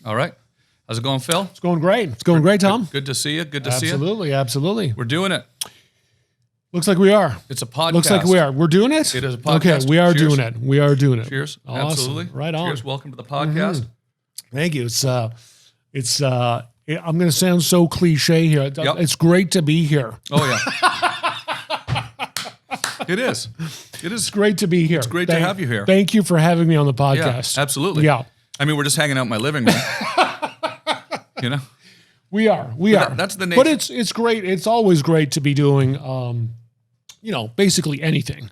All right. How's it going, Phil? It's going great. It's going great, Tom. Good to see you. Good to see you. Absolutely. We're doing it. Looks like we are. It's a podcast. Looks like we are. We're doing it? It is a podcast. Okay, we are Cheers. doing it. We are doing it. Cheers. Awesome. Absolutely. Right on. Cheers. Welcome to the podcast. Thank you. I'm going to sound so cliche here. Yep. It's great to be here. Oh, yeah. It is. It is. It's great to be here. It's great to have you here. Thank you for having me on the podcast. Yeah, absolutely. Yeah. I mean, we're just hanging out in my living room. You know? We are. That's the nature. But it's great. It's always great to be doing, basically anything.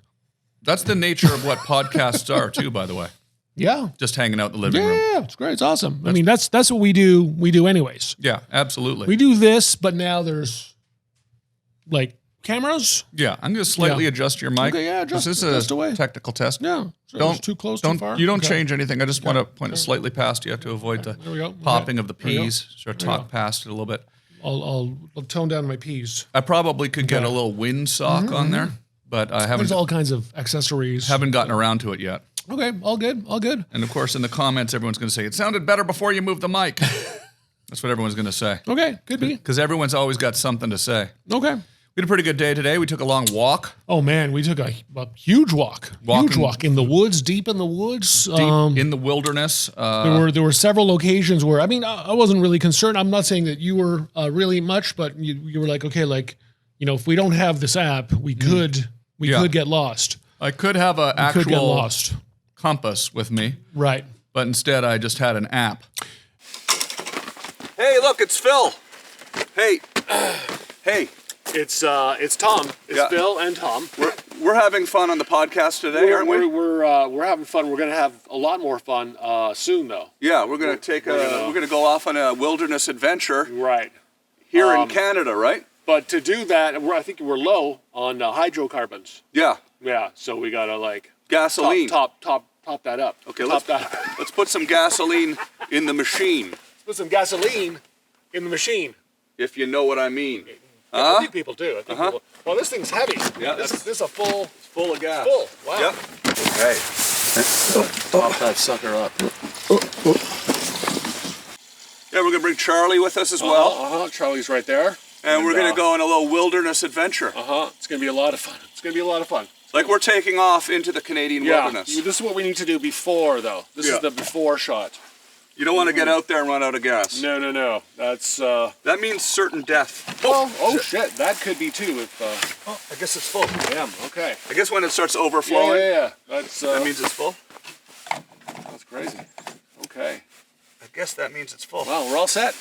That's the nature of what podcasts are, too, by the way. Yeah. Just hanging out in the living room. Yeah, it's great. It's awesome. I mean, that's what we do. We do anyways. Yeah, absolutely. We do this, but now there's like cameras. Yeah, I'm going to slightly adjust your mic. Okay, yeah, This is adjust a away. technical test. No, it's too close, too far. You don't change anything. I just want to point it slightly past you to avoid the There we go. popping of the There we go. peas. Sort of talk past it a little bit. I'll tone down my P's. I probably could get a little windsock on there, but I There's all kinds of accessories. haven't gotten around to it yet. Okay, all good, all good. And of course, in the comments, everyone's going to say, it sounded better before you moved the mic. That's what everyone's going to say. Okay, could be. Because everyone's always got something to say. Okay. We had a pretty good day today. We took a long walk. Oh man, we took a huge walk. Huge walk in the woods, deep in the woods. In the wilderness. There were several locations where, I wasn't really concerned. I'm not saying that you were really much, but you were like, okay, if we don't have this app, we could get lost. I could have an Could get actual lost. compass with me. Right. But instead, I just had an app. Hey, look, it's Phil. Hey. Hey. It's Tom. It's Phil and Tom. We're having fun on the podcast today, aren't we? We're having fun. We're gonna have a lot more fun soon, though. Yeah, we're gonna go off on a wilderness adventure. Right. Here in Canada, right? But to do that, I think we're low on hydrocarbons. Yeah. Yeah. So we gotta gasoline. Top that up. Okay, let's put some gasoline in the machine. Let's put some gasoline in the machine. If you know what I mean. I think people do. I think people, well, this thing's heavy. Yeah, this is a full. It's full of gas. Full. Wow. Yep. Okay. Top that sucker up. Yeah, we're gonna bring Charlie with us as well. Charlie's right there. And we're gonna go on a little wilderness adventure. It's gonna be a lot of fun. Like we're taking off into the Canadian wilderness. This is what we need to do before, though. This is the before shot. You don't want to get out there and run out of gas. No. That's That means certain death. oh shit, that could be too. If I guess it's full. Damn. Okay. I guess when it starts overflowing. Yeah. That means it's full. That's crazy. Okay. I guess that means it's full. Well, we're all set.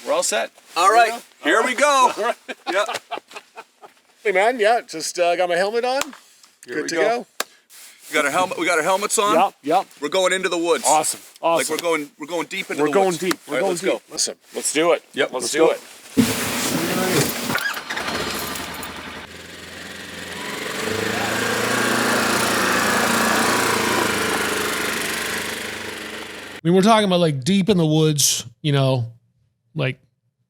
All right, here we go. All right. Yeah. Hey man, just got my helmet on. Here Good to go. We got our helmets on. Yep. We're going into the woods. Awesome. Like we're going deep into the woods. We're going deep. All right, let's go. Listen, let's do it. Yep, let's do it. We're talking about deep in the woods,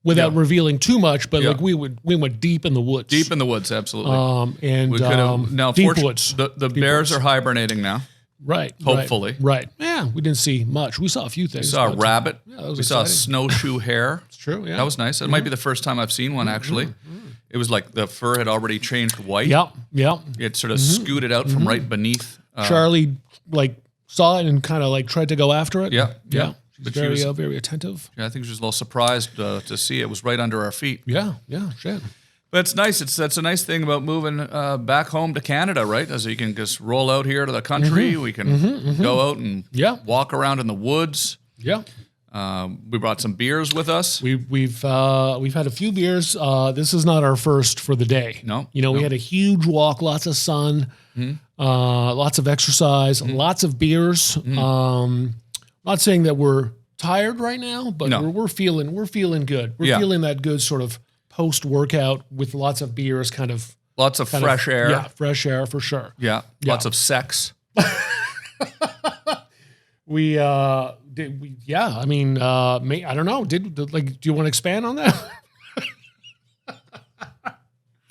without revealing too much, but we went deep in the woods. Deep in the woods, absolutely. Now deep woods. The bears are hibernating now. Right. Hopefully. Right. Yeah, we didn't see much. We saw a few things. We saw a rabbit. We saw a snowshoe hare. It's true, yeah. That was nice. It might be the first time I've seen one, actually. It was like the fur had already changed white. Yep. It sort of scooted out from right beneath. Charlie, saw it and kind of tried to go after it. Yeah. She's very attentive. Yeah, I think she was a little surprised to see it was right under our feet. Yeah, shit. But it's nice. That's a nice thing about moving back home to Canada, right? As you can just roll out here to the country. We can go out and walk around in the woods. Yeah. We brought some beers with us. We've had a few beers. This is not our first for the day. No. We had a huge walk, lots of sun, lots of exercise, lots of beers. Not saying that we're tired right now, but we're feeling good. We're feeling that good sort of post-workout with lots of beers, lots of fresh air. Yeah, fresh air for sure. Yeah, lots of sex. I don't know. Do you want to expand on that?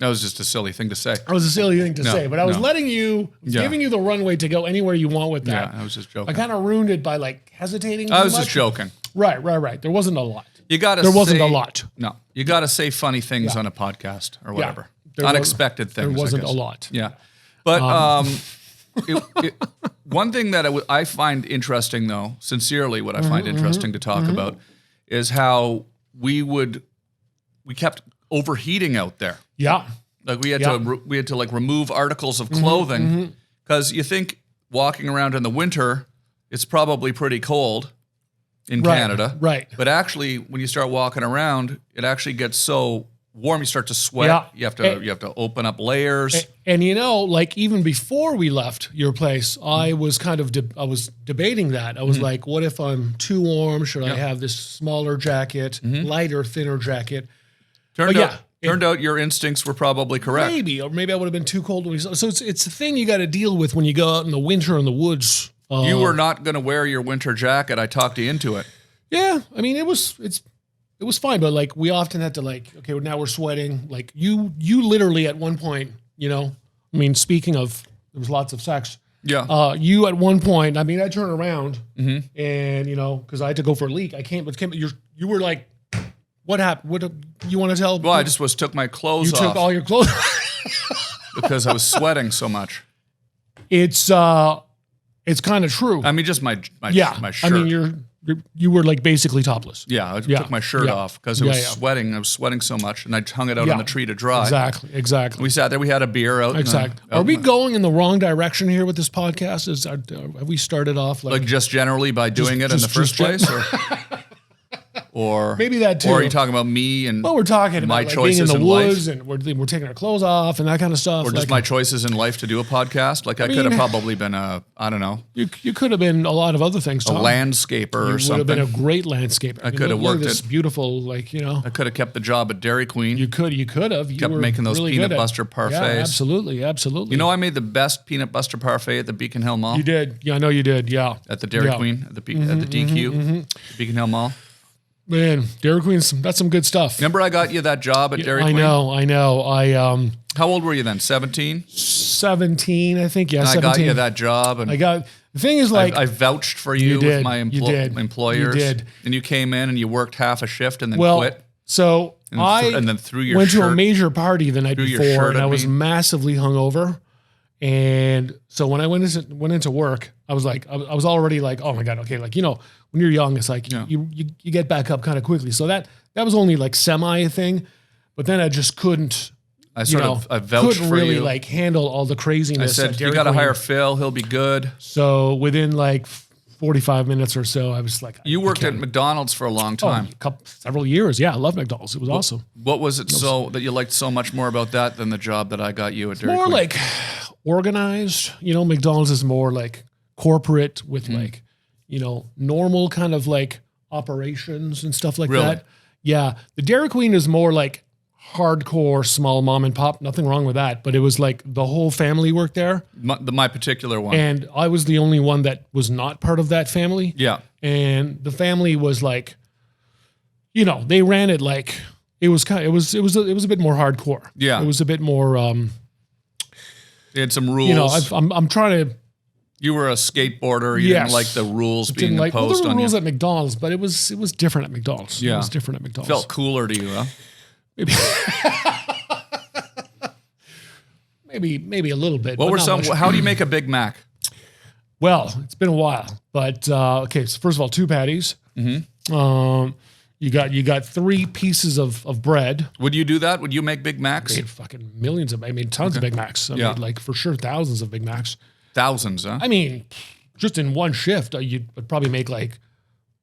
That was just a silly thing to say. It was a silly thing to say, but I was giving you the runway to go anywhere you want with that. Yeah, I was just joking. I kind of ruined it by like hesitating. I was just joking. Right. There wasn't a lot. There wasn't a lot. No, you got to say funny things on a podcast or whatever. Yeah, Unexpected things. There wasn't a lot. Yeah. But one thing that I find interesting, though, sincerely, what I find interesting to talk about is how we kept overheating out there. Yeah. Like we had to like remove articles of clothing because you think walking around in the winter, it's probably pretty cold in Canada. Right. But actually, when you start walking around, it actually gets so warm, you start to sweat. Yeah. You have to open up layers. And like even before we left your place, I was kind of I was debating that. I was like, what if I'm too warm? Should I have this smaller jacket, lighter, thinner jacket? Turned out your instincts were probably correct. Maybe I would have been too cold. So it's a thing you got to deal with when you go out in the winter in the woods. You were not going to wear your winter jacket. I talked you into it. Yeah, I mean it was fine, but like we often had to like, okay, now we're sweating. Like you literally at one point, I mean, speaking of, there was lots of sex. Yeah. You at one point, I mean, I turned around and because I had to go for a leak. I can't. But you were like, what happened? What you want to tell? Well, I just took my clothes off. You took all your clothes because I was sweating so much. It's kind of true. I mean, just my shirt. I mean, you were like basically topless. Yeah, I took my shirt off because it was sweating. I was sweating so much, and I hung it out on the tree to dry. Exactly. We sat there. We had a beer out. Exactly. Are we going in the wrong direction here with this podcast? Have we started off like just generally by doing it in the first place, or maybe that too? Or are you talking about me and we're talking about my like choices being in the woods life? and we're taking our clothes off and that kind of stuff, or just my choices in life to do a podcast? Like I could have probably been I don't know. You could have been a lot of other things. A landscaper or something. You would have been a great landscaper. I could have worked this beautiful, I could have kept the job at Dairy Queen. You could have. Kept making those really peanut butter parfaits. Yeah, absolutely. You know, I made the best peanut butter parfait at the Beacon Hill Mall. You did. Yeah, I know you did. Yeah. At the Dairy Queen, at the DQ, Beacon Hill Mall. Man, Dairy Queen's, that's some good stuff. Remember I got you that job at Dairy Queen? I know. How old were you then? 17? 17, I think. Yeah, and 17. I got you that job. And the thing is like. I vouched for you with my employers. You did. And you came in and you worked half a shift and then quit. So and then threw your went shirt, to a major party the night before and I was massively hungover. And so when I went into work, I was like, I was already like, oh my God, okay, like, when you're young, it's like you get back up kind of quickly. So that was only like semi a thing, but then I just couldn't. I couldn't really like handle all the craziness. I said, you got to hire Phil; he'll be good. So within like 45 minutes or so, I was like, you worked at McDonald's for a long time, several years. Yeah, I love McDonald's. It was awesome. What was it that you liked so much more about that than the job that I got you at Dairy Queen? More like organized. McDonald's is more like corporate with like, normal kind of like operations and stuff like that. Yeah. The Dairy Queen is more like hardcore small mom and pop. Nothing wrong with that. But it was like the whole family worked there. My particular one. And I was the only one that was not part of that family. Yeah. And the family was like, they ran it like it was a bit more hardcore. Yeah. It was a bit more they had some rules. I'm trying to. You were a skateboarder. You didn't like the rules being imposed on you. There were rules at McDonald's, but it was different at McDonald's. Yeah. It was different at McDonald's. Felt cooler to you, huh? Maybe a little bit. How do you make a Big Mac? Well, it's been a while, but okay. So first of all, 2 patties. Mm-hmm. You got 3 pieces of bread. Would you do that? Would you make Big Macs? I made fucking millions of. I made tons of Big Macs. I made like for sure thousands of Big Macs. Thousands, huh? I mean, just in one shift, you would probably make like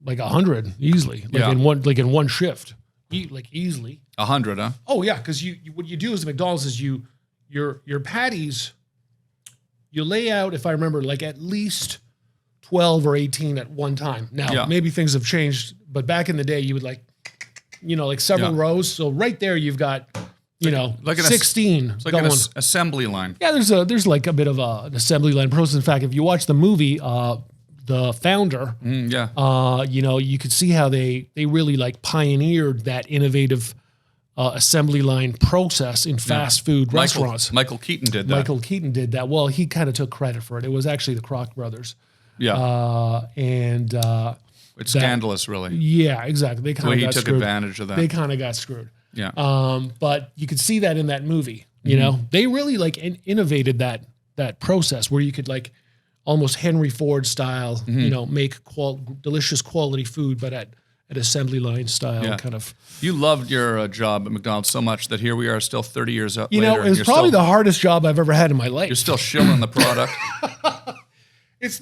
100 easily. In one shift, easily. 100, huh? Oh yeah, because what you do is at McDonald's is your patties, you lay out, if I remember, like at least 12 or 18 at one time. Now maybe things have changed, but back in the day you would like several rows. So right there you've got. Like 16. It's like an assembly line. Yeah, there's like a bit of an assembly line process. In fact, if you watch the movie, The Founder, you could see how they really like pioneered that innovative assembly line process in fast food restaurants. Michael Keaton did that. Michael Keaton did that. Well, he kind of took credit for it. It was actually the Kroc brothers. Yeah. It's scandalous, really. Yeah, exactly. They kind of got took screwed. advantage of that. They kind of got screwed. Yeah. But you could see that in that movie. You know, they really like innovated that process where you could like almost Henry Ford style, you know, make delicious quality food, but at assembly line style kind of. You loved your job at McDonald's so much that here we are still 30 years later. You know, it's probably the hardest job I've ever had in my life. You're still shilling the product. It's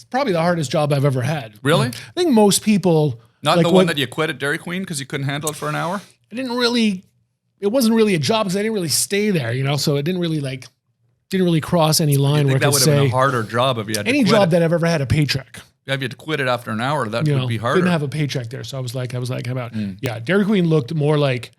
probably the hardest job I've ever had. Really? I think most people not like the one that you quit at Dairy Queen because you couldn't handle it for an hour. It wasn't really a job because I didn't really stay there, you know. So it didn't really cross any line where I could say that would have been a harder job if you had to any quit job that I've ever had a paycheck. If you had to quit it after an hour, that would be harder. Didn't have a paycheck there, so I was like, how about? Yeah, Dairy Queen looked more like,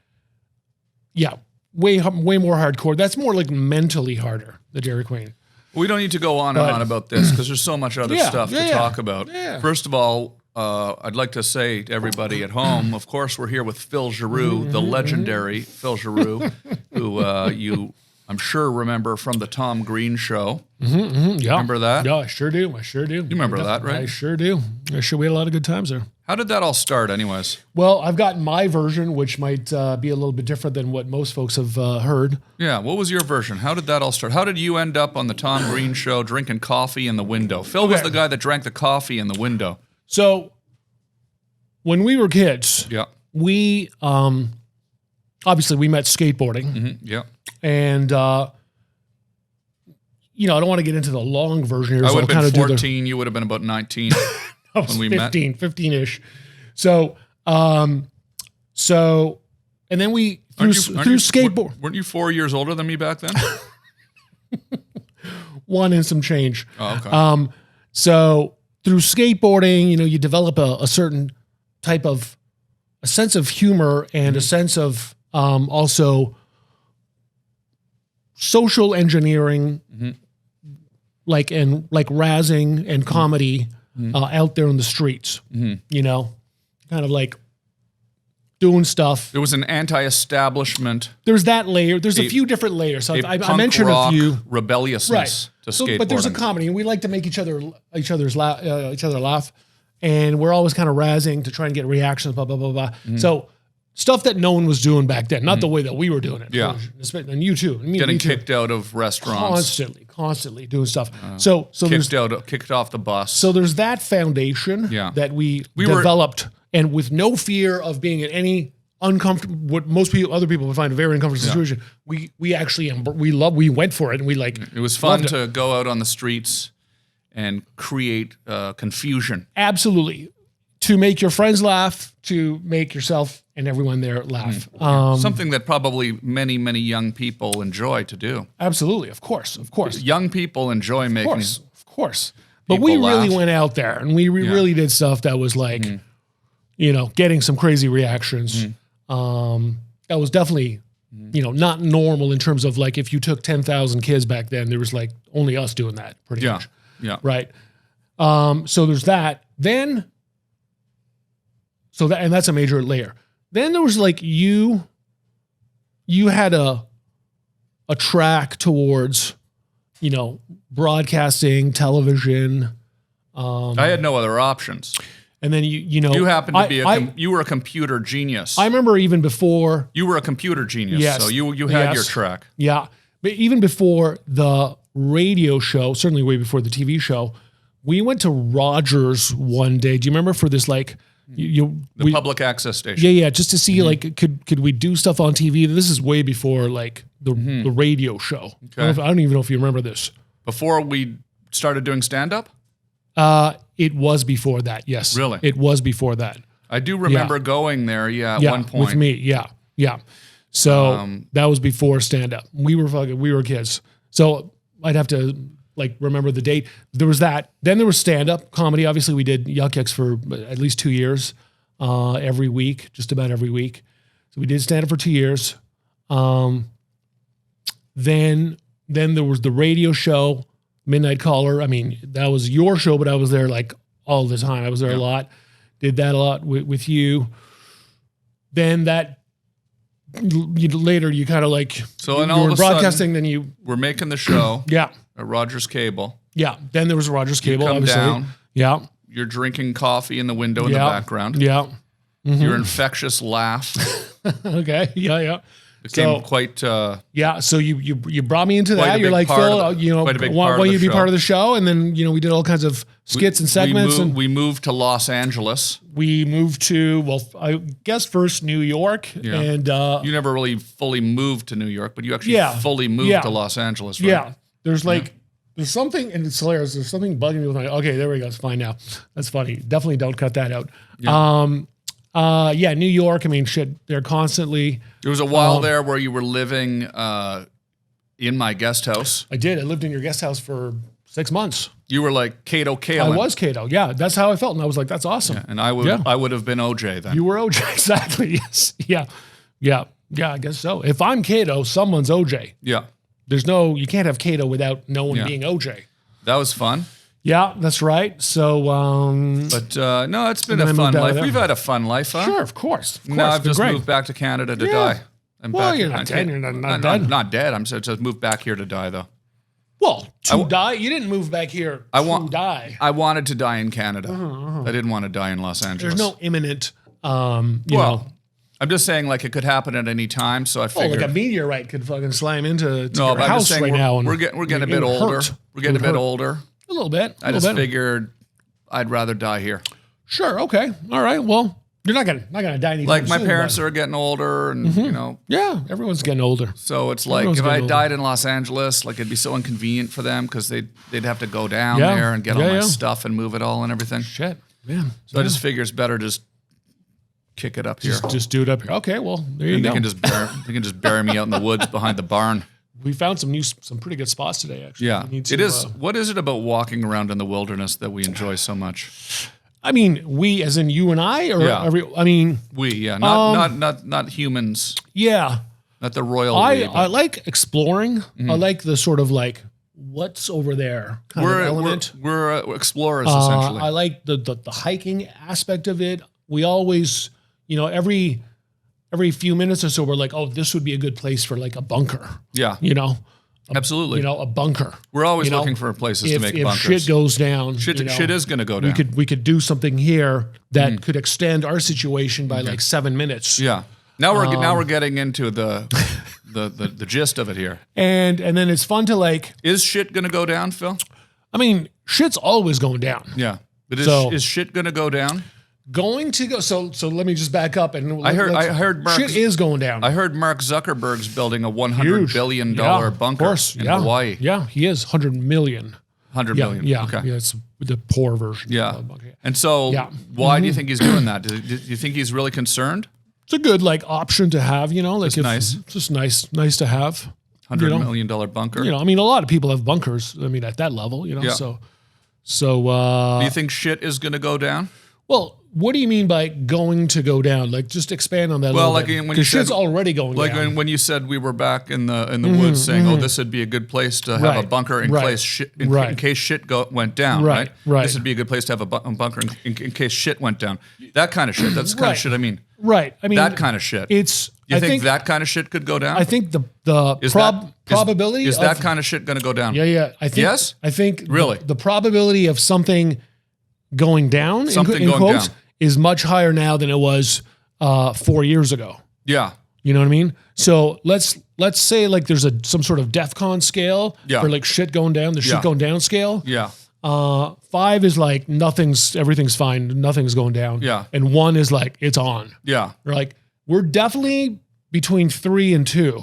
way more hardcore. That's more like mentally harder. The Dairy Queen. We don't need to go on and on about this because there's so much other stuff to talk about. Yeah. First of all, I'd like to say to everybody at home, of course, we're here with Phil Giroux, the legendary Phil Giroux, who you, I'm sure, remember from the Tom Green Show. Yeah. Remember that? Yeah, I sure do. You remember that, right? I sure do. We had a lot of good times there. How did that all start anyways? Well, I've got my version, which might be a little bit different than what most folks have heard. Yeah, what was your version? How did that all start? How did you end up on the Tom Green Show drinking coffee in the window? Phil was the guy that drank the coffee in the window. So when we were kids, we obviously we met skateboarding. Yeah. And, you know, I don't want to get into the long version here. I would have been 14. You would have been about 19 when we 15-ish. So, and then we, through skateboard. Weren't you 4 years older than me back then? One and some change. Oh, okay. So through skateboarding, you know, you develop a certain type of, a sense of humor and a sense of also social engineering, like razzing and comedy out there in the streets, you know, kind of like doing stuff. There was an anti-establishment. There's that layer. There's a few different layers. So I mentioned a few. Rebelliousness to skateboarding. But there's a comedy, and we like to make each other laugh, and we're always kind of razzing to try and get reactions. Blah blah blah blah. So stuff that no one was doing back then, not the way that we were doing it. Yeah, and you too. Getting kicked out of restaurants, constantly doing stuff. So kicked off the bus. So there's that foundation that we developed, and with no fear of being in any uncomfortable, what other people would find a very uncomfortable situation. We actually we went for it, and we like. It was fun to go out on the streets and create confusion. Absolutely. To make your friends laugh, to make yourself and everyone there laugh. Something that probably many, many young people enjoy to do. Absolutely. Of course. Young people enjoy making. Of course. But we really went out there and we really did stuff that was like, you know, getting some crazy reactions. That was definitely, you know, not normal in terms of like if you took 10,000 kids back then, there was like only us doing that pretty much. Yeah. Right. So there's that. Then, and that's a major layer. Then there was like you had a track towards, you know, broadcasting, television. I had no other options. And then you happened to be you were a computer genius. I remember even before you were a computer genius. Yes, so you had your track. Yeah. But even before the radio show, certainly way before the TV show, we went to Rogers one day. Do you remember for this like the public access station? Yeah, just to see like could we do stuff on TV? This is way before like the radio show. Okay. I don't even know if you remember this. Before we started doing stand-up? It was before that, yes. Really? It was before that. I do remember going there, at one point. With me, yeah. So that was before stand-up. We were kids. So I'd have to like remember the date. There was that. Then there was stand-up comedy. Obviously, we did Yuck Yucks for at least 2 years, every week, just about every week. So we did stand-up for 2 years. Then there was the radio show, Midnight Caller. I mean, that was your show, but I was there like all the time. I was there a lot. Did that a lot with you. Then that later you kind of like, so you were broadcasting, then you we're making the show. Yeah. At Rogers Cable. Yeah. Then there was Rogers Cable. You come obviously. down. Yeah. You're drinking coffee in the window in the background. Yeah. Your infectious laugh. Okay. Yeah. Became quite. Yeah. So you brought me into that. You're like, Phil, want you to be part of the show? And then, we did all kinds of skits and segments. We moved to Los Angeles. We moved to, well, I guess first New York. Yeah. And you never really fully moved to New York, but you actually fully moved to Los Angeles, right? Yeah. There's there's something, and it's hilarious. There's something bugging me with my, okay, there we go. It's fine now. That's funny. Definitely don't cut that out. Yeah. New York. I mean, shit, they're constantly. There was a while there where you were living in my guest house. I did. I lived in your guest house for 6 months. You were like Kato Kalin. I was Kato. Yeah. That's how I felt. And I was like, that's awesome. Yeah, and I would have been OJ then. You were OJ. Exactly. Yes. Yeah. I guess so. If I'm Kato, someone's OJ. Yeah. You can't have Kato without no one being OJ. That was fun. Yeah, that's right. So, but no, it's been a fun life. We've had a fun life, huh? Sure, of course. Now I've just moved back to Canada to die. You're not dead. You're not dead. Not dead. I'm just moved back here to die, though. Well, to die? You didn't move back here to die. I wanted to die in Canada. I didn't want to die in Los Angeles. There's no imminent, you know. I'm just saying, like, it could happen at any time. So I figured, like a meteorite could fucking slam into your house right now. We're getting a bit older. We're getting a bit older. A little bit. I just figured I'd rather die here. Sure. Okay. All right. Well, you're not gonna die anytime like my soon, parents are getting older, and Yeah, everyone's getting older. So it's like if I died in Los Angeles, like it'd be so inconvenient for them because they'd have to go down there and get all my stuff and move it all and everything. Shit, man. So I just figure it's better just kick it up here. Just do it up here. Okay, well there you go. They can just bury me out in the woods behind the barn. We found some pretty good spots today, actually. Yeah, it is. What is it about walking around in the wilderness that we enjoy so much? I mean, we, as in you and I, or not humans. Yeah, not the royal. I like exploring. I like the sort of like what's over there kind of element. We're explorers essentially. I like the hiking aspect of it. We always, every few minutes or so, we're like, oh, this would be a good place for like a bunker. Yeah. Absolutely. A bunker. We're always looking for places to make bunkers. If shit goes down. Shit is going to go down. We could do something here that could extend our situation by like 7 minutes. Yeah. Now we're getting into the gist of it here. And then it's fun to like. Is shit going to go down, Phil? I mean, shit's always going down. Yeah. But is shit going to go down? Going to go. So let me just back up and I heard shit is going down. I heard Mark Zuckerberg's building a $100 billion bunker in Hawaii. Yeah, he is 100 million. 100 million. Yeah. Okay. Yeah, it's the poor version. Yeah. And so why do you think he's doing that? Do you think he's really concerned? It's a good like option to have, like it's nice. It's just nice to have. $100 million bunker. I mean, a lot of people have bunkers. I mean, at that level, Yeah. So do you think shit is going to go down? Well, what do you mean by going to go down? Like, just expand on that. Well, like when you said shit's already going down. Like when you said we were back in the woods, saying, "Oh, this would be a good place to have a bunker in case shit went down." Right. This would be a good place to have a bunker in case shit went down. That kind of shit. That's the kind of shit I mean. Right. I mean that kind of shit. You think that kind of shit could go down? I think the probability is that kind of shit going to go down? Yeah. I think yes. I think really the probability of something going down in quotes is much higher now than it was 4 years ago. Yeah. You know what I mean? So let's say like there's some sort of DEFCON scale for like shit going down, the shit going down scale. Yeah. 5 is like everything's fine, nothing's going down. Yeah. And 1 is like it's on. Yeah. We're definitely between 3 and 2.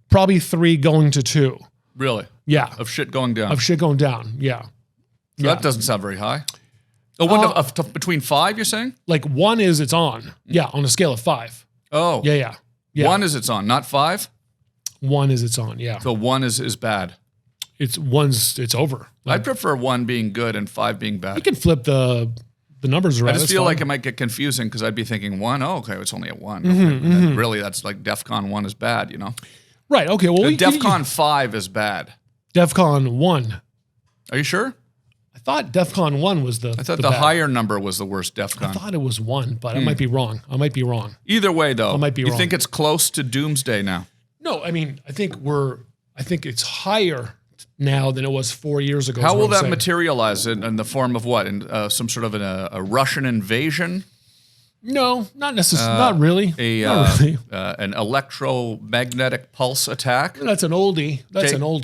Probably 3 going to 2. Really? Yeah. Of shit going down. Yeah. So that doesn't sound very high. Oh, between 5, you're saying? Like 1 is it's on. Yeah, on a scale of 5. Oh. Yeah. 1 is it's on, not 5? 1 is it's on, yeah. So 1 is bad. It's over. I'd prefer 1 being good and 5 being bad. You can flip the numbers around. I just feel like it might get confusing because I'd be thinking 1, okay, it's only a 1. And then really that's like DEFCON 1 is bad, Right, okay. Well, DEFCON 5 is bad. DEFCON 1. Are you sure? I thought DEFCON 1 was the. I thought the higher number was the worst DEFCON. I thought it was 1, but I might be wrong. Either way, though, I might be wrong. You think it's close to doomsday now? No, I mean, I think it's higher now than it was 4 years ago. How will that materialize in the form of what? In some sort of a Russian invasion? No, not necessarily. Not really. Not really. An electromagnetic pulse attack. That's an oldie.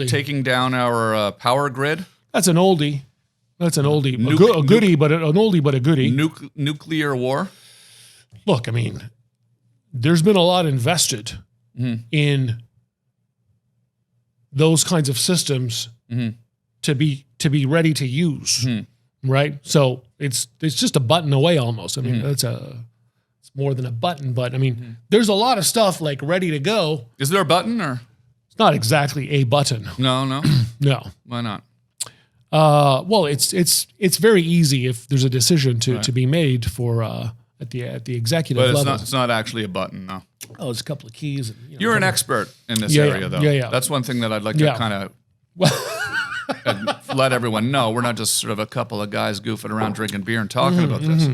Taking down our power grid. That's an oldie. A goodie, but an oldie, but a goodie. Nuclear war. Look, I mean, there's been a lot invested in those kinds of systems to be ready to use, right? So it's just a button away almost. I mean, it's more than a button, but I mean, there's a lot of stuff like ready to go. Is there a button or? It's not exactly a button. No. No. Why not? Well, it's very easy if there's a decision to be made for at the executive level. But it's not actually a button, no. Oh, it's a couple of keys. And, You're an expert in this area, though. Yeah. That's one thing that I'd like to kind of let everyone know. We're not just sort of a couple of guys goofing around drinking beer and talking about this.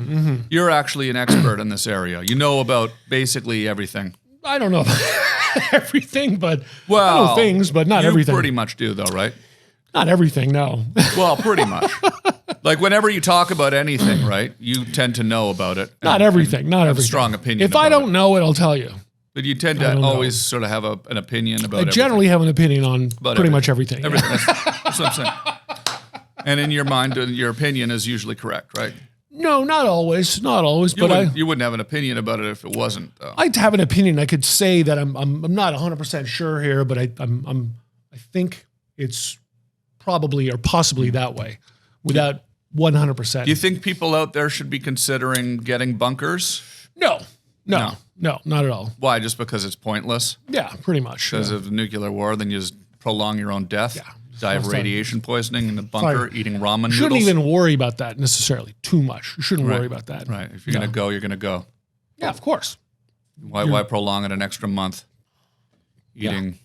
You're actually an expert in this area. You know about basically everything. I don't know about everything, but I know things, but not everything. You pretty much do, though, right? Not everything, no. Well, pretty much. Like whenever you talk about anything, right, you tend to know about it. Not everything. Have a strong opinion. If I don't know it, I'll tell you. But you tend to always sort of have an opinion about everything. I generally have an opinion on pretty much everything. Everything. That's what I'm saying. And in your mind, your opinion is usually correct, right? No, not always. Not always. But you wouldn't have an opinion about it if it wasn't, though. I'd have an opinion. I could say that I'm not 100% sure here, but I think it's probably or possibly that way, without 100%. Do you think people out there should be considering getting bunkers? No, not at all. Why? Just because it's pointless? Yeah, pretty much. Because of nuclear war, then you just prolong your own death? Yeah. Die of radiation poisoning in the bunker, eating ramen noodles? Shouldn't even worry about that necessarily too much. You shouldn't worry about that. Right. If you're going to go, you're going to go. Yeah, of course. Why prolong it an extra month eating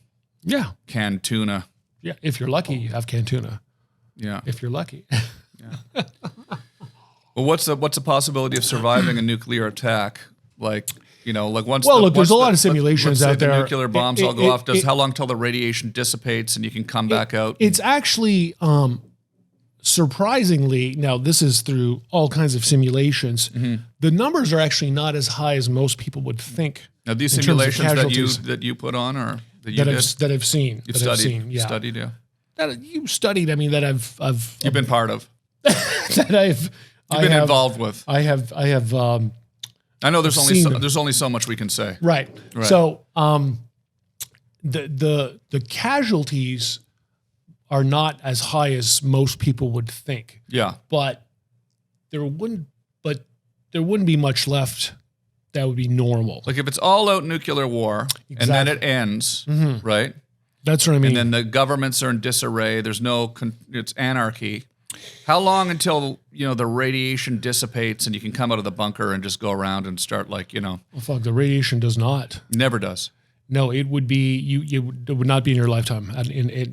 canned tuna? Yeah, if you're lucky, you have canned tuna. Yeah. If you're lucky. Yeah. Well, what's the possibility of surviving a nuclear attack? Like, once. Well, look, there's a lot of simulations out there. The nuclear bombs all go off. How long till the radiation dissipates and you can come back out? It's actually surprisingly, now this is through all kinds of simulations. The numbers are actually not as high as most people would think. Now, these simulations that you put on, or that I've seen. You've studied, yeah. That you studied. I mean, that I've you've been part of. That You've been involved with. I have. I know there's only so much we can say. Right. So the casualties are not as high as most people would think. Yeah. But there wouldn't be much left that would be normal. Like if it's all out nuclear war and then it ends, right? That's what I mean. And then the governments are in disarray. It's anarchy. How long until the radiation dissipates and you can come out of the bunker and just go around and start Well, fuck, the radiation does not. Never does. No, it would be it would not be in your lifetime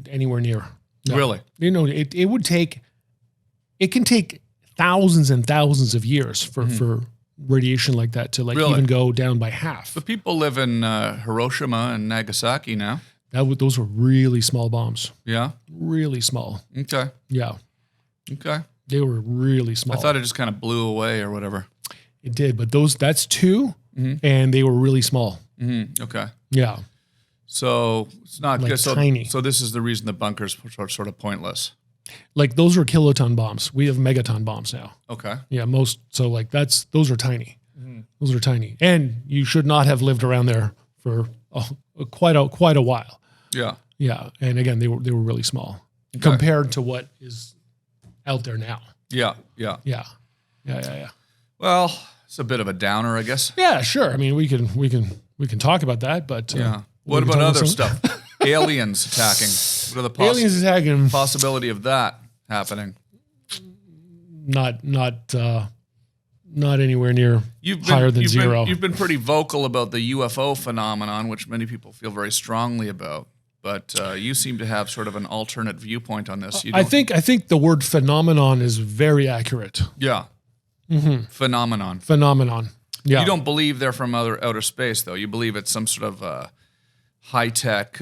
anywhere near. No. Really? It would take. It can take thousands and thousands of years for radiation like that to even go down by half. But people live in Hiroshima and Nagasaki now. Those were really small bombs. Yeah? Really small. Okay. Yeah. Okay. They were really small. I thought it just kind of blew away or whatever. It did, but that's two, and they were really small. Okay. Yeah. So it's not tiny. So this is the reason the bunkers are sort of pointless. Like those were kiloton bombs. We have megaton bombs now. Okay. Yeah, those are tiny. Those are tiny, and you should not have lived around there for quite a while. Yeah. Yeah, and again, they were really small compared to what is out there now. Yeah. Well, it's a bit of a downer, I guess. Yeah, sure. I mean, we can talk about that, but what about other stuff? Aliens attacking. What are the aliens attacking? Possibility of that happening? Not anywhere near higher than zero. You've been pretty vocal about the UFO phenomenon, which many people feel very strongly about. but you seem to have sort of an alternate viewpoint on this. I think the word phenomenon is very accurate. Yeah. Phenomenon. Yeah. You don't believe they're from outer space, though. You believe it's some sort of high-tech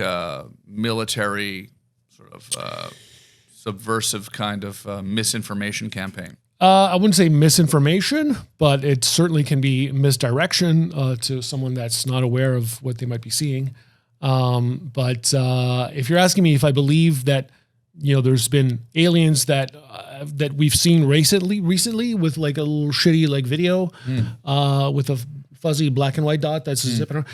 military sort of subversive kind of misinformation campaign. I wouldn't say misinformation, but it certainly can be misdirection to someone that's not aware of what they might be seeing. But if you're asking me if I believe that, there's been aliens that we've seen recently with like a little shitty like video with a fuzzy black and white dot that's zipping around,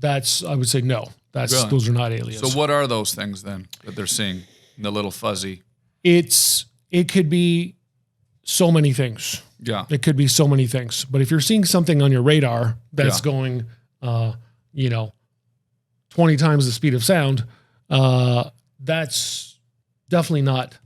I would say no. Those are not aliens. So what are those things then that they're seeing? The little fuzzy. It could be so many things. Yeah. It could be so many things. But if you're seeing something on your radar that's going 20 times the speed of sound, that's definitely not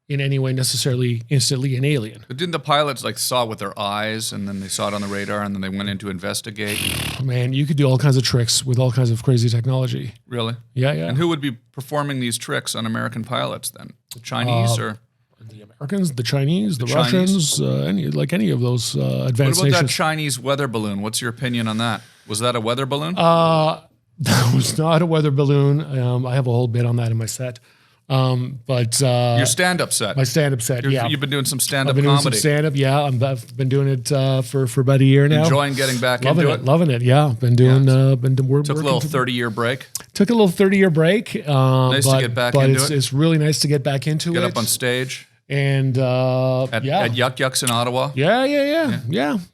in any way necessarily instantly an alien. But didn't the pilots saw it with their eyes and then they saw it on the radar and then they went in to investigate? Man, you could do all kinds of tricks with all kinds of crazy technology. Really? Yeah. And who would be performing these tricks on American pilots then? The Chinese or? The Americans, the Chinese, the Russians, any of those advanced nations. What about that Chinese weather balloon? What's your opinion on that? Was that a weather balloon? That was not a weather balloon. I have a whole bit on that in my set. But your stand-up set. My stand-up set, yeah. You've been doing some stand-up comedy. comedy. Doing some stand-up, yeah. I've been doing it for about a year now. Enjoying getting back into it? Loving it, yeah. Been doing, Took a little 30-year break. Took a little 30-year break. Nice to get back into it. It's really nice to get back into it. Get up on stage. And at Yuck Yucks in Ottawa. Yeah.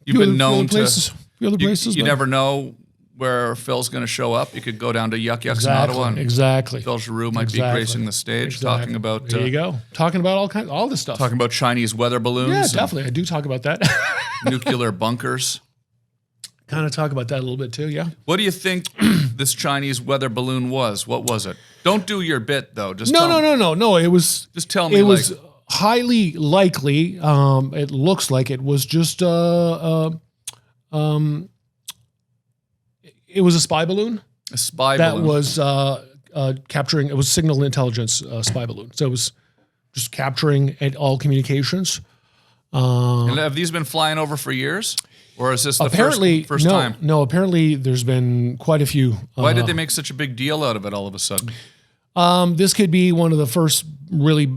You've been known to other places. You never know where Phil's going to show up. You could go down to Yuck Yucks in Ottawa. And Phil Giroux might be gracing the stage, talking about. There you go. Talking about all this stuff. Talking about Chinese weather balloons. Yeah, definitely. I do talk about that. Nuclear bunkers. Kind of talk about that a little bit too. Yeah. What do you think this Chinese weather balloon was? What was it? Don't do your bit though. Just no. It was. Just tell me. It was highly likely. It looks like it was just it was a spy balloon. A spy balloon. That was capturing, it was signal intelligence spy balloon. So it was just capturing all communications. And have these been flying over for years? Or is this the first time? No, apparently there's been quite a few. Why did they make such a big deal out of it all of a sudden? This could be one of the first really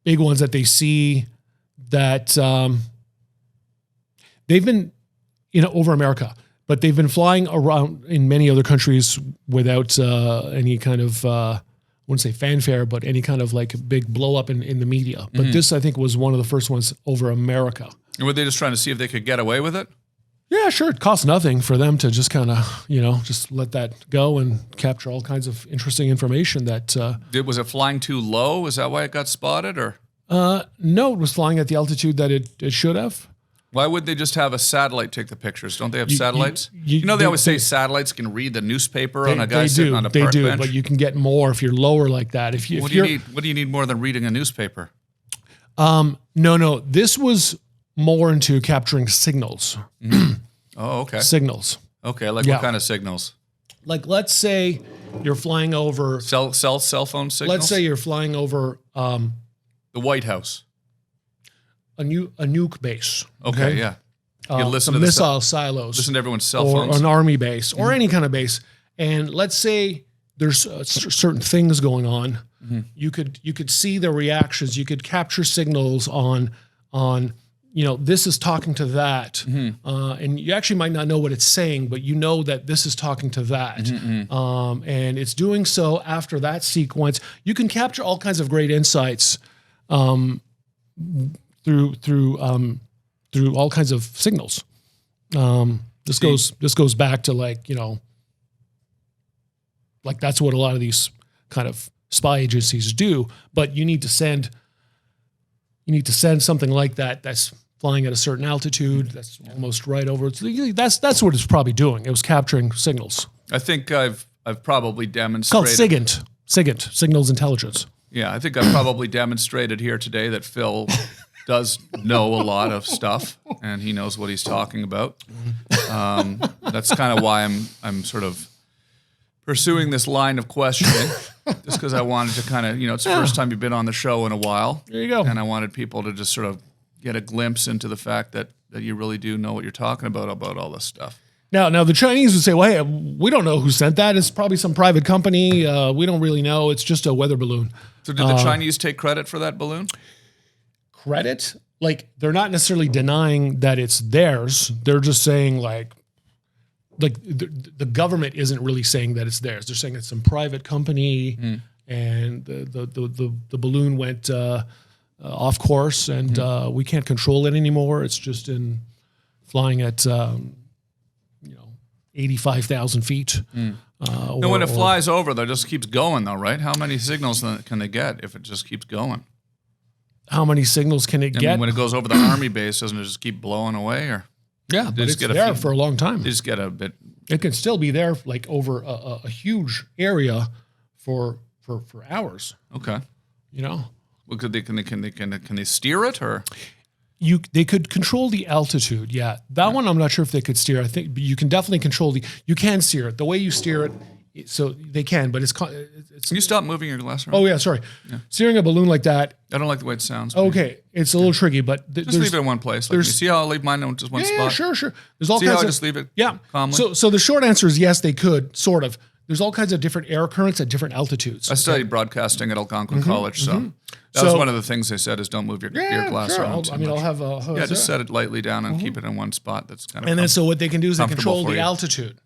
big ones that they see that they've been, over America. But they've been flying around in many other countries without any kind of, I wouldn't say fanfare, but any kind of big blow up in the media. But this, I think, was one of the first ones over America. And were they just trying to see if they could get away with it? Yeah, sure. It costs nothing for them to just kind of, just let that go and capture all kinds of interesting information that. Was it flying too low? Is that why it got spotted or? No, it was flying at the altitude that it should have. Why would they just have a satellite take the pictures? Don't they have satellites? They always say satellites can read the newspaper on a guy sitting on a park bench. They do, but you can get more if you're lower like that. What do you need? What do you need more than reading a newspaper? No. This was more into capturing signals. Oh, okay. Signals. Okay, what kind of signals? Let's say you're flying over cell phone signals. Let's say you're flying over the White House. A nuke base. Okay, yeah. You listen to missile silos. Listen to everyone's cell phones. Or an army base, or any kind of base. And let's say there's certain things going on. You could see the reactions. You could capture signals on this is talking to that, and you actually might not know what it's saying, but you know that this is talking to that, and it's doing so after that sequence. You can capture all kinds of great insights. Through all kinds of signals. This goes back to that's what a lot of these kind of spy agencies do. But you need to send something like that that's flying at a certain altitude. That's almost right over. That's what it's probably doing. It was capturing signals. I think I've probably demonstrated. It's called SIGINT, signals intelligence. Yeah, I think I've probably demonstrated here today that Phil does know a lot of stuff, and he knows what he's talking about. That's kind of why I'm sort of pursuing this line of questioning just because I wanted to kind of, it's the first time you've been on the show in a while. There you go. And I wanted people to just sort of get a glimpse into the fact that you really do know what you're talking about all this stuff. Now the Chinese would say, well, hey, we don't know who sent that. It's probably some private company. We don't really know. It's just a weather balloon. So did the Chinese take credit for that balloon? Credit? Like, they're not necessarily denying that it's theirs. They're just saying like the government isn't really saying that it's theirs. They're saying it's some private company and the balloon went off course and we can't control it anymore. It's just flying at 85,000 feet. And when it flies over, though, it just keeps going, though, right? How many signals can they get if it just keeps going? How many signals can it get? When it goes over the army base, doesn't it just keep blowing away? Or yeah, but it's there for a long time. They just get a bit. It can still be there like over a huge area for hours. Okay. Well, can they steer it or? They could control the altitude. Yeah. That one, I'm not sure if they could steer. I think you can definitely control you can steer it. The way you steer it, so they can, but it's. Can you stop moving your glass around? Oh yeah, sorry. Yeah. Steering a balloon like that. I don't like the way it sounds. Okay. It's a little tricky, but just leave it in one place. Like, you see how I leave mine in just one spot? Yeah, sure. There's all see kinds how I of, just leave it calmly? So the short answer is yes, they could, sort of. There's all kinds of different air currents at different altitudes. I studied broadcasting at Algonquin College, so that was one of the things they said is don't move your glass around too much. I'll have just set it lightly down and keep it in one spot. That's kind of and then so what they can do is they control the altitude.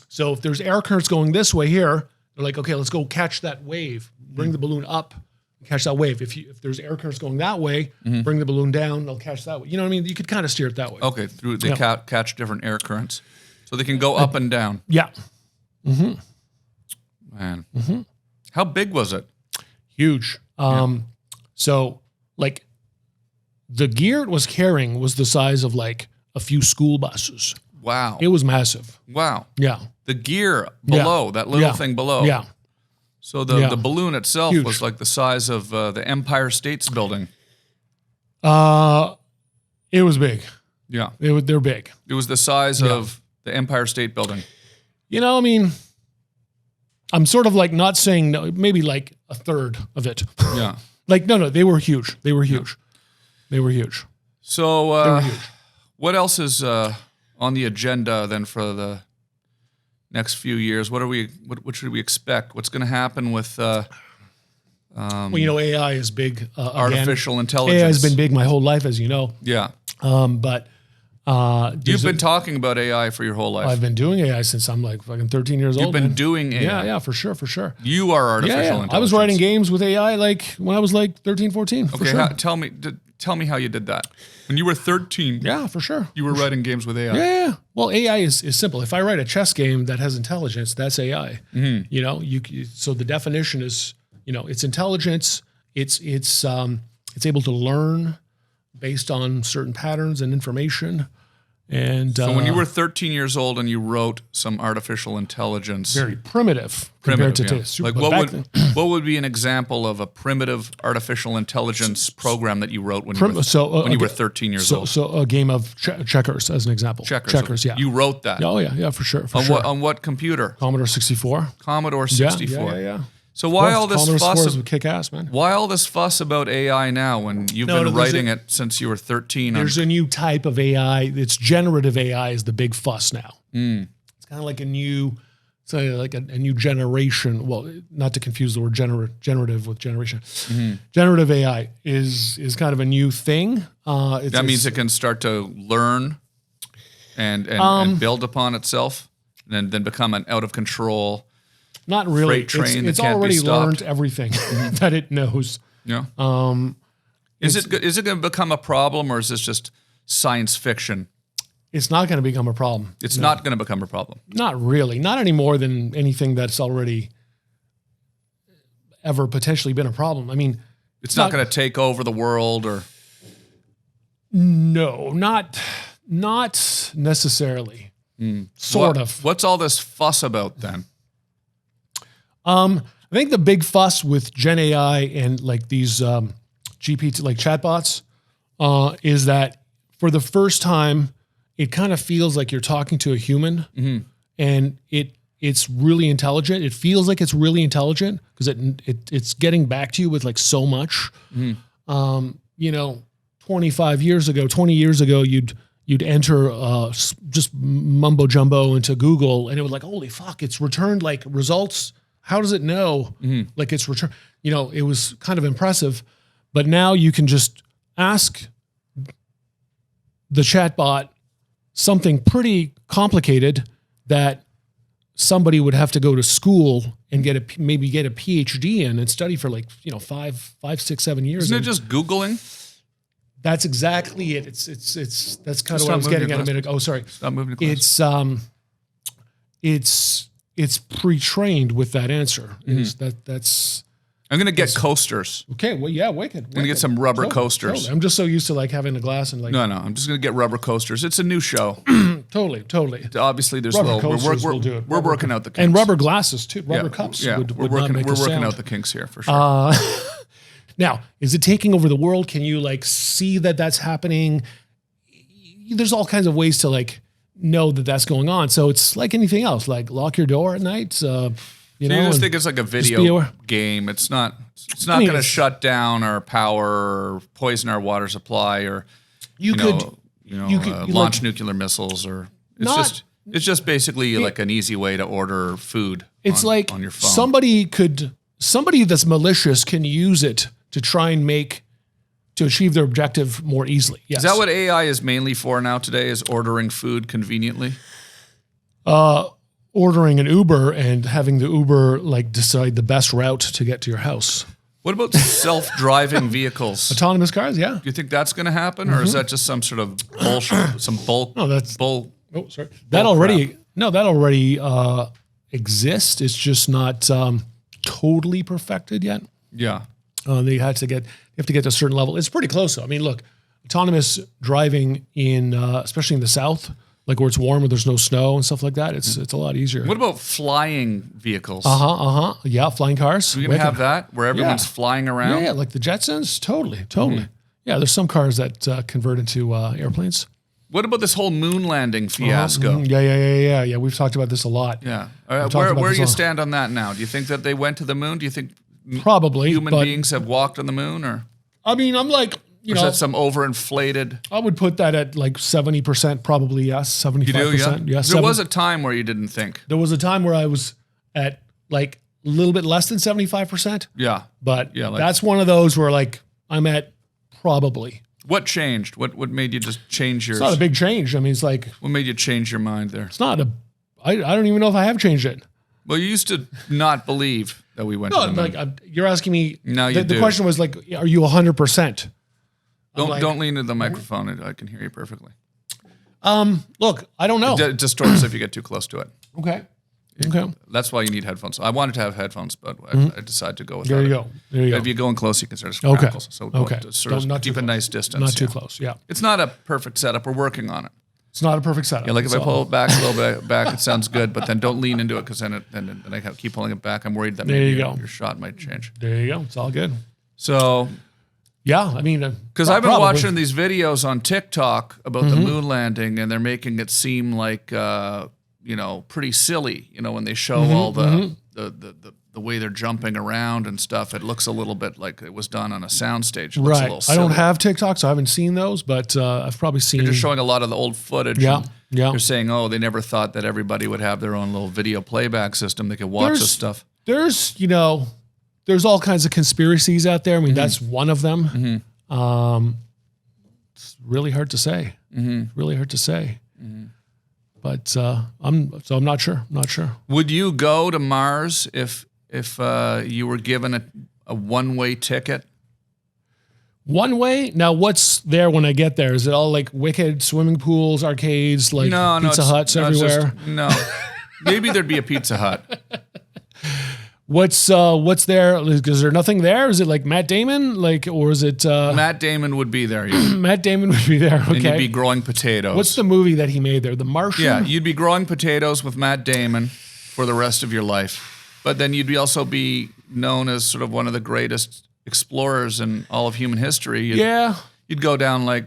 So if there's air currents going this way here, they're like, okay, let's go catch that wave. Bring the balloon up, catch that wave. If there's air currents going that way, bring the balloon down. They'll catch that way. You know what I mean? You could kind of steer it that way. Okay, they catch different air currents, so they can go up and down. Yeah. Man, how big was it? Huge. So like the gear it was carrying was the size of like a few school buses. Wow. It was massive. Wow. Yeah. The gear below, that little thing below. Yeah. So the balloon itself was like the size of the Empire State's Building. It was big. Yeah. They're big. It was the size of the Empire State Building. I mean, I'm sort of like not saying no, maybe like a third of it. Yeah. Like, no, they were huge. They were huge. They were huge. So they were huge. What else is on the agenda then for the next few years? What should we expect? What's going to happen with well, AI is big. Artificial intelligence. AI has been big my whole life, as you know. Yeah. But you've been talking about AI for your whole life. I've been doing AI since I'm like fucking 13 years old. You've been doing AI. Yeah, for sure. You are artificial intelligence. I was writing games with AI like when I was like 13, 14. Okay, for sure. Tell me how you did that. When you were 13. Yeah, for sure. You were writing games with AI. Yeah. Well, AI is simple. If I write a chess game that has intelligence, that's AI. So the definition is, it's intelligence. It's able to learn based on certain patterns and information. And so when you were 13 years old and you wrote some artificial intelligence, very primitive compared to today. Like what would be an example of a primitive artificial intelligence program that you wrote when you were 13 years old? So a game of checkers, as an example. Checkers. Yeah. You wrote that. Oh yeah, for sure. On what computer? Commodore 64. Commodore 64. Yeah. So why all this fuss? Would kick ass, man. Why all this fuss about AI now when you've been writing it since you were 13? There's a new type of AI. It's generative AI is the big fuss now. It's kind of like a new generation. Well, not to confuse the word generative with generation. Generative AI is kind of a new thing. That means it can start to learn and build upon itself, and then become an out of control. Not really. It's already learned everything that it knows. Yeah. Is it going to become a problem, or is this just science fiction? It's not going to become a problem. It's not going to become a problem. Not really. Not any more than anything that's already ever potentially been a problem. I mean, it's not going to take over the world, or no, not necessarily. Sort of. What's all this fuss about then? I think the big fuss with Gen AI and like these GPT, like chatbots, is that for the first time, it kind of feels like you're talking to a human, and it it's really intelligent. It feels like it's really intelligent because it's getting back to you with like so much. 20 years ago, you'd enter just mumbo jumbo into Google, and it was like, holy fuck, it's returned like results. How does it know? Like it's returned. It was kind of impressive, but now you can just ask the chatbot something pretty complicated that somebody would have to go to school and maybe get a PhD in and study for like 5, 6, 7 years. Isn't it just Googling? That's exactly it. That's kind of what I was getting at a minute ago. Oh, sorry. Stop moving the glass. It's pre-trained with that answer. That's. I'm gonna get coasters. Okay. Well, yeah, wicked. I'm gonna get some rubber coasters. Totally. I'm just so used to like having a glass and like. No. I'm just gonna get rubber coasters. It's a new show. Totally. Obviously, there's rubber coasters will do it. We're working out the kinks. And rubber glasses too. Rubber cups. Yeah, we're working out the kinks here for sure. Now, is it taking over the world? Can you like see that that's happening? There's all kinds of ways to like know that that's going on. So it's like anything else. Like lock your door at night. You just think it's like a video game. It's not going to shut down our power or poison our water supply or launch nuclear missiles or it's just basically like an easy way to order food. It's on your phone. Somebody that's malicious can use it to try and to achieve their objective more easily. Yes. Is that what AI is mainly for now today? Is ordering food conveniently? Ordering an Uber and having the Uber like decide the best route to get to your house. What about self-driving vehicles? Autonomous cars, yeah. Do you think that's going to happen, or is that just some sort of bullshit, some bull? No, that's bull. Oh, sorry. That already exists. It's just not totally perfected yet. Yeah. You have to get to a certain level. It's pretty close though. I mean, look, autonomous driving especially in the South, like where it's warm, where there's no snow and stuff like that, it's a lot easier. What about flying vehicles? Yeah, flying cars. We're going to have that where everyone's flying around? Yeah, like the Jetsons. Totally. Yeah, there's some cars that convert into airplanes. What about this whole moon landing fiasco? Yeah. We've talked about this a lot. Yeah. Where do you stand on that now? Do you think that they went to the moon? Do you think probably human beings have walked on the moon? Or I mean, I'm like, is that some overinflated? I would put that at like 70%, probably yes. 75%. You do, yeah? Yes. There was a time where you didn't think. There was a time where I was at like a little bit less than 75%. Yeah. But that's one of those where like I'm at probably. What changed? What made you just change yours? It's not a big change. I mean, it's like. What made you change your mind there? It's not I don't even know if I have changed it. Well, you used to not believe that we went to the moon. Like you're asking me. No, you do. The question was like, are you 100%? Don't lean into the microphone. I can hear you perfectly. Look, I don't know. It distorts if you get too close to it. Okay. That's why you need headphones. I wanted to have headphones, but I decided to go with that. There you go. If you go in close, you can start to crackles. So keep a nice distance. Not too close, yeah. It's not a perfect setup. We're working on it. It's not a perfect setup. Yeah, like if I pull it back a little bit back, it sounds good, but then don't lean into it because then I keep pulling it back. I'm worried that maybe your shot might change. There you go. It's all good. So... Yeah, I mean... Because I've been watching these videos on TikTok about the moon landing, and they're making it seem like, pretty silly. When they show all the way they're jumping around and stuff, it looks a little bit like it was done on a soundstage. It looks a little silly. I don't have TikTok, so I haven't seen those, but I've probably seen... They're just showing a lot of the old footage. Yeah. They're saying, they never thought that everybody would have their oんlittle video playback system. They could watch this stuff. There's all kinds of conspiracies out there. I mean, that's one of them. It's really hard to say. Really hard to say. But I'm not sure. Would you go to Mars if you were given a one-way ticket? One way? Now, what's there when I get there? Is it all like wicked swimming pools, arcades, like Pizza Huts everywhere? Maybe there'd be a Pizza Hut. What's there? Is there nothing there? Is it like Matt Damon? Or is it... Matt Damon would be there, yeah. Matt Damon would be there, okay. And you'd be growing potatoes. What's the movie that he made there? The Martian? Yeah, you'd be growing potatoes with Matt Damon for the rest of your life. But then you'd also be known as sort of one of the greatest explorers in all of human history. You'd go down like,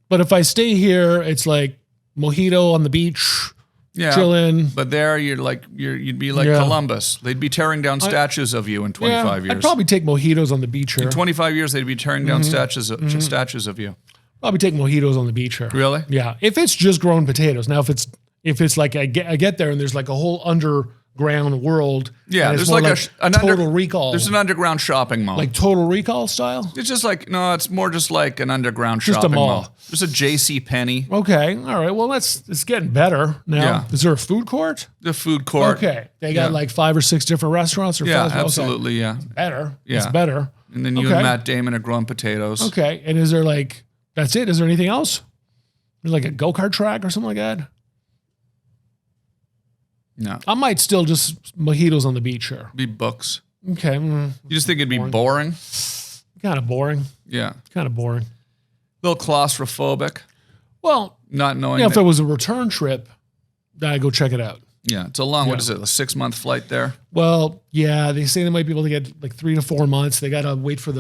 But if I stay here, it's like mojito on the beach, chilling. But there, you'd be like Columbus. They'd be tearing down statues of you in 25 years. I'd probably take mojitos on the beach here. In 25 years, they'd be tearing down statues of you. Probably take mojitos on the beach here. Really? Yeah. If it's just grown potatoes. Now, if it's like I get there and there's like a whole underground world. Yeah, there's like an Total Recall. There's an underground shopping mall. Like Total Recall style? It's just like, no, it's more just like an underground shopping mall. There's a J.C. Penney. Okay. All right. Well, it's getting better now. Yeah. Is there a food court? The food court. Okay. They got like 5 or 6 different restaurants or absolutely, yeah. It's better. Yeah. It's better. And then you and Matt Damon are growing potatoes. Okay. And is there like, that's it? Is there anything else? There's like a go-kart track or something like that? No. I might still just mojitos on the beach here. Be books. Okay. You just think it'd be boring? Kind of boring. Yeah. Kind of boring. A little claustrophobic. Well, not knowing. If it was a return trip, then I'd go check it out. Yeah. It's a long, what is it, a 6-month flight there? Well, yeah. They say they might be able to get like 3 to 4 months. They got to wait for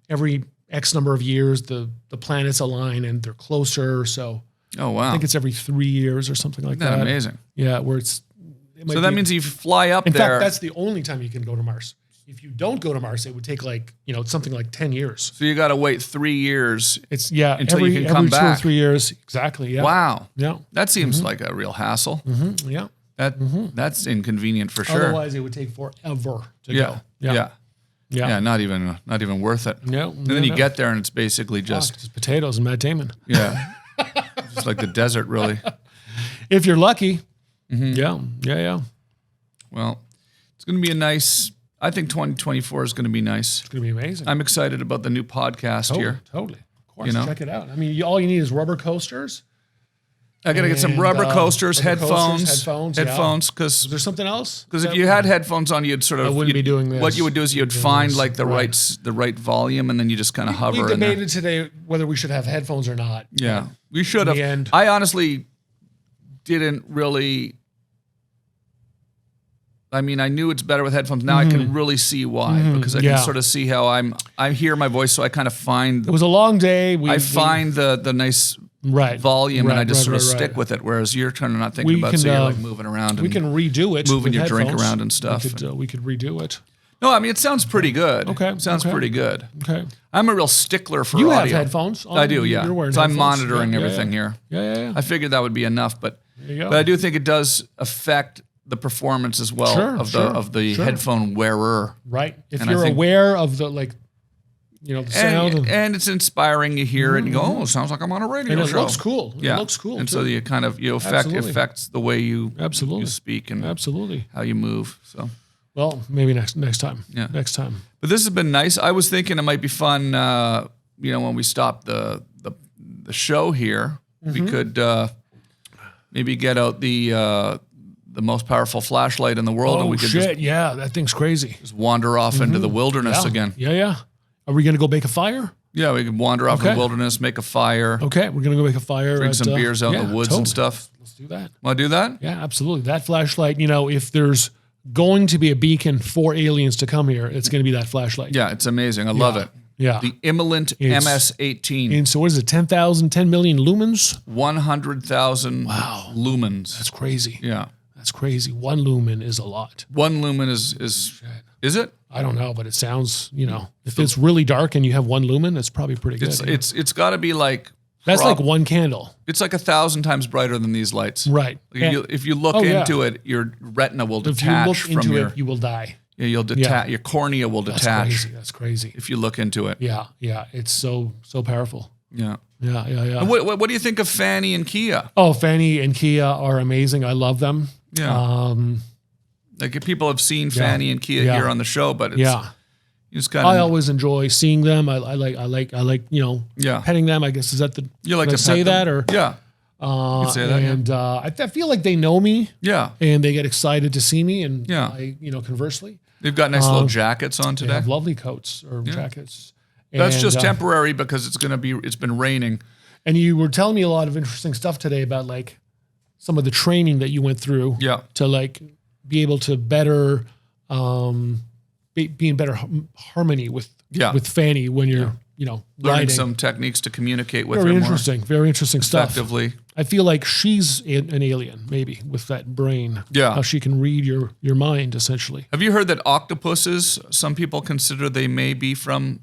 every X number of years, the planets align and they're closer. So oh, wow. I think it's every 3 years or something like that. Isn't that amazing? Yeah. Where so that means you fly up there. In fact, that's the only time you can go to Mars. If you don't go to Mars, it would take like, something like 10 years. So you got to wait 3 years. Until you can come back. Every 2 or 3 years. Exactly. Yeah. Wow. Yeah. That seems like a real hassle. Mm-hmm. Yeah. That's inconvenient for sure. Otherwise, it would take forever to go. Yeah. Yeah. Not even worth it. No. And then you get there and it's basically just potatoes and Matt Damon. Yeah. Just like the desert, really. If you're lucky. Yeah. Well, it's going to be I think 2024 is going to be nice. It's going to be amazing. I'm excited about the new podcast here. Totally. Of course, check it out. I mean, all you need is rubber coasters. I got to get some rubber coasters, headphones. Headphones. Because there's something else? Because if you had headphones on, you'd sort of. I wouldn't be doing this. What you would do is you'd find like the right volume, and then you just kind of hover. We debated today whether we should have headphones or not. Yeah, we should have. I honestly didn't really. I mean, I knew it's better with headphones. Now I can really see why, because I can sort of see how I hear my voice, so I kind of find. It was a long day. I find the nice volume, and I just sort of stick with it. Whereas you're trying to not think about, so you're like moving around. We can redo it. Moving your drink around and stuff. We could redo it. No, I mean, it sounds pretty good. Okay. Sounds pretty good. Okay. I'm a real stickler for audio. You have headphones on. I do, yeah. You're wearing so headphones. I'm monitoring everything here. Yeah. I figured that would be enough, but I do think it does affect the performance as well of the headphone wearer. Right. If you're aware of the the sound. And it's inspiring. You hear it and you go, oh, it sounds like I'm on a radio show. And it looks cool. Yeah. It looks cool. And so affects the way you speak and how you move. So. Well, maybe next time. Yeah. Next time. But this has been nice. I was thinking it might be fun, when we stop the show here, we could maybe get out the most powerful flashlight in the world, and we could that thing's crazy. Just wander off into the wilderness again. Yeah. Are we going to go make a fire? Yeah, we could wander off in the wilderness, make a fire. Okay, we're going to go make a fire. Drink some beers out in the woods and stuff. Let's do that. Want to do that? Yeah, absolutely. That flashlight, if there's going to be a beacon for aliens to come here, it's going to be that flashlight. Yeah, it's amazing. I love it. Yeah. The Immolent MS-18. And so what is it, 10 million lumens? 100,000 lumens. That's crazy. Yeah. That's crazy. 1 lumen is a lot. 1 lumen is it? I don't know, but it sounds, if it's really dark and you have 1 lumen, it's probably pretty good. It's got to be like. That's like 1 candle. It's like 1,000 times brighter than these lights. Right. If you look into it, your retina will detach. If you look into it, you will die. Yeah, you'll detach. Your cornea will detach. That's crazy. If you look into it. Yeah. It's so powerful. Yeah. Yeah. And what do you think of Fanny and Kia? Oh, Fanny and Kia are amazing. I love them. Yeah. Like people have seen Fanny and Kia here on the show, but it's I always enjoy seeing them. I like petting them. I guess is that the you like to say that or you say that, and I feel like they know me. Yeah. And they get excited to see me, and conversely, they've got nice little jackets on today. They have lovely coats or jackets. That's just temporary because it's been raining. And you were telling me a lot of interesting stuff today about like some of the training that you went through to like be able to better be in better harmony with Fanny when you're learning riding. Some techniques to communicate with her very interesting stuff. Effectively. I feel like she's an alien, maybe, with that brain. Yeah. How she can read your mind, essentially. Have you heard that octopuses, some people consider they may be from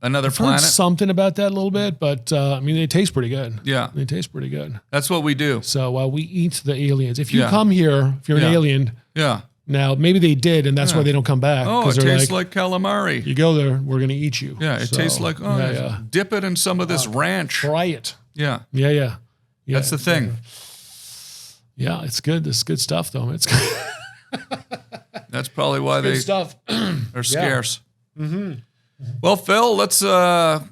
another planet? I've heard something about that a little bit, but I mean, they taste pretty good. Yeah. They taste pretty good. That's what we do. So we eat the aliens. If you come here, if you're an alien, now maybe they did, and that's why they don't come back. Oh, it tastes like calamari. You go there, we're going to eat you. Yeah, it tastes like, dip it in some of this ranch. Try it. Yeah. Yeah. That's the thing. Yeah, it's good. It's good stuff, though. It's good. That's probably why good stuff. They're scarce. Mm-hmm. Well, Phil, let's go.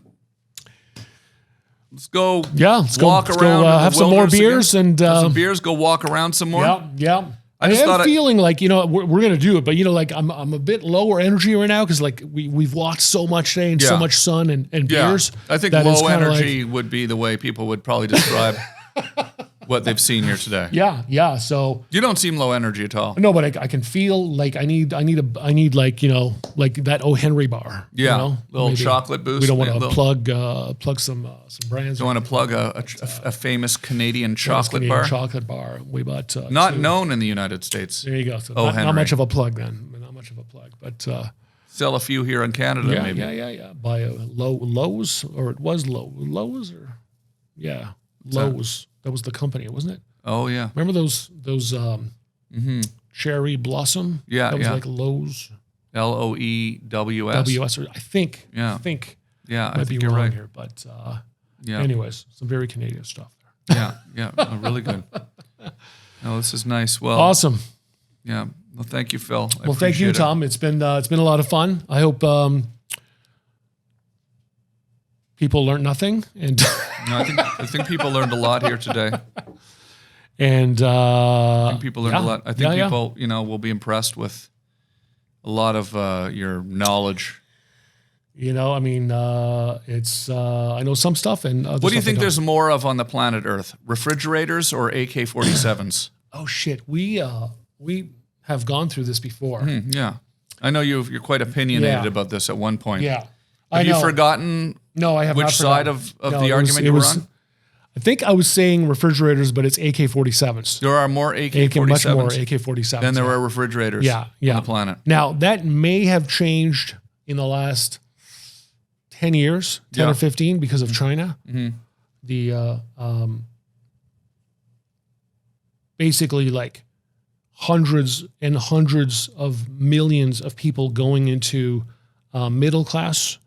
Yeah, let's walk go, around. Have some more beers again. and some beers. Go walk around some more. Yeah. I am feeling like, we're gonna do it, but like I'm a bit lower energy right now because like we've walked so much today and so much sun and beers. I think low energy would be the way people would probably describe what they've seen here today. Yeah. So you don't seem low energy at all. No, but I can feel like I need like like that O. Henry bar. Yeah, little chocolate boost. We don't want to plug some brands. Don't want to plug a famous Canadian chocolate bar. Chocolate bar. We bought not known in the United States. There you go. So not much of a plug then. Not much of a plug, but sell a few here in Canada. Maybe. Yeah. Buy a Lowe's, or it was Lowe's, or Lowe's. That was the company, wasn't it? Oh yeah. Remember those cherry blossom? Yeah, that was like Lowe's. LOEWS. WS, I think. Yeah. I might be wrong right here, but anyways, some very Canadian stuff there. Yeah. Oh, really good. No, this is nice. Well, awesome. Yeah. Well, thank you, Phil. Well, thank you, Tom. It's been a lot of fun. I hope people learned nothing, and no, I think people learned a lot here today. And I think people learned a lot. I think people, will be impressed with a lot of your knowledge. It's I know some stuff, and what do you think there's more of on the planet Earth? Refrigerators or AK-47s? Oh shit, we have gone through this before. Yeah, I know you're quite opinionated about this at one point. Yeah. Have you forgotten? No, I have which not side of the argument you were on? I think I was saying refrigerators, but it's AK-47s. There are more AK-47s. Much more AK-47s than there are refrigerators on the planet. Now, that may have changed in the last 10 years, 10 or 15, because of China. Mm-hmm. The basically like hundreds and hundreds of millions of people going into middle class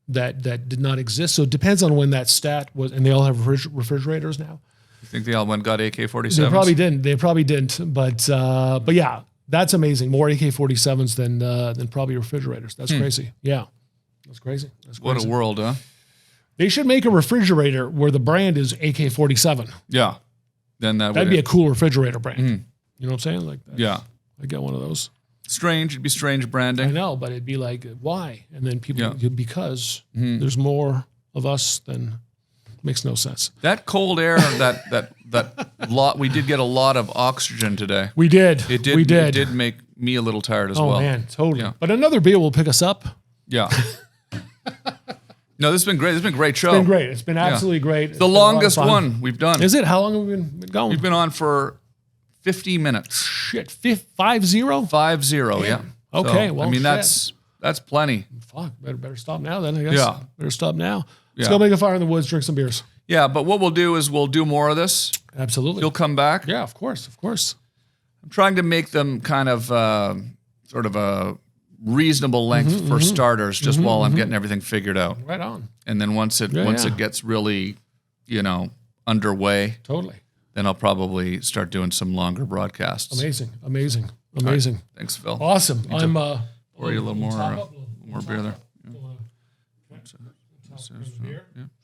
that did not exist. So it depends on when that stat was, and they all have refrigerators now. You think they all got AK-47s? They probably didn't. But yeah, that's amazing. More AK-47s than probably refrigerators. That's crazy. Yeah, that's crazy. What a world, huh? They should make a refrigerator where the brand is AK-47. Yeah, then that'd be a cool refrigerator brand. You know what I'm saying? Like that. Yeah, I get one of those. Strange. It'd be strange branding. I know, but it'd be like, why? And then people, because there's more of us than makes no sense. That cold air, that lot, we did get a lot of oxygen today. We did. It did make me a little tired as well. Oh man, totally. Yeah. But another beer will pick us up. Yeah. No, this has been great. This has been a great show. It's been great. It's been absolutely great. It's the longest one we've done. Is it? How long have we been going? We've been on for 50 minutes. Shit, 50? 50, yeah. Okay, so, I mean, that's plenty. Fuck, better stop now then, I guess. Yeah. Better stop now. Let's go make a fire in the woods, drink some beers. Yeah, but what we'll do is we'll do more of this. Absolutely. You'll come back? Yeah, of course. I'm trying to make them kind of sort of a reasonable length for starters, just while I'm getting everything figured out. Right on. And then once it gets really, underway. Totally. Then I'll probably start doing some longer broadcasts. Amazing. Right. Thanks, Phil. Awesome. I'm pour you a little more beer there. Yeah,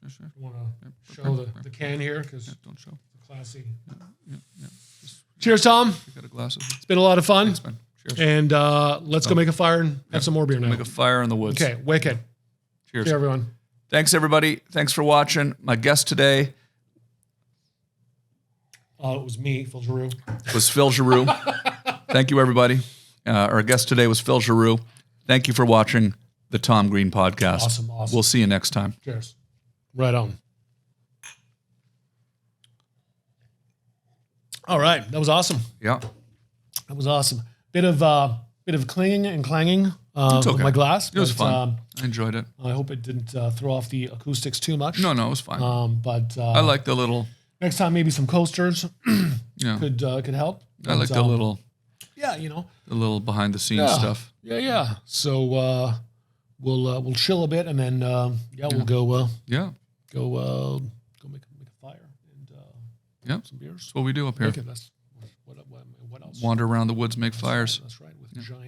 sure. Want to show the can here because don't show. Classy. Cheers, Tom. Got a glass of it. It's been a lot of fun. Thanks, man. Cheers. And let's go make a fire and have some more beer now. Make a fire in the woods. Okay, wicked. Cheers. Cheers, everyone. Thanks, everybody. Thanks for watching. My guest today it was me, Phil Giroux. Was Phil Giroux. Thank you, everybody. Our guest today was Phil Giroux. Thank you for watching the Tom Green Podcast. Awesome. We'll see you next time. Cheers. Right on. All right, that was awesome. Yeah. That was awesome. Bit of clanging and clanging with my glass. It was fun. I enjoyed it. I hope it didn't throw off the acoustics too much. No, it was fine. But I like the little. Next time, maybe some coasters could help. I like the little. Yeah, you know, the little behind the scenes stuff. Yeah. So we'll chill a bit, and then we'll go. Go make a fire and some beers. That's what we do up here. Okay, what else? Wander around the woods, make fires. That's right. With giant.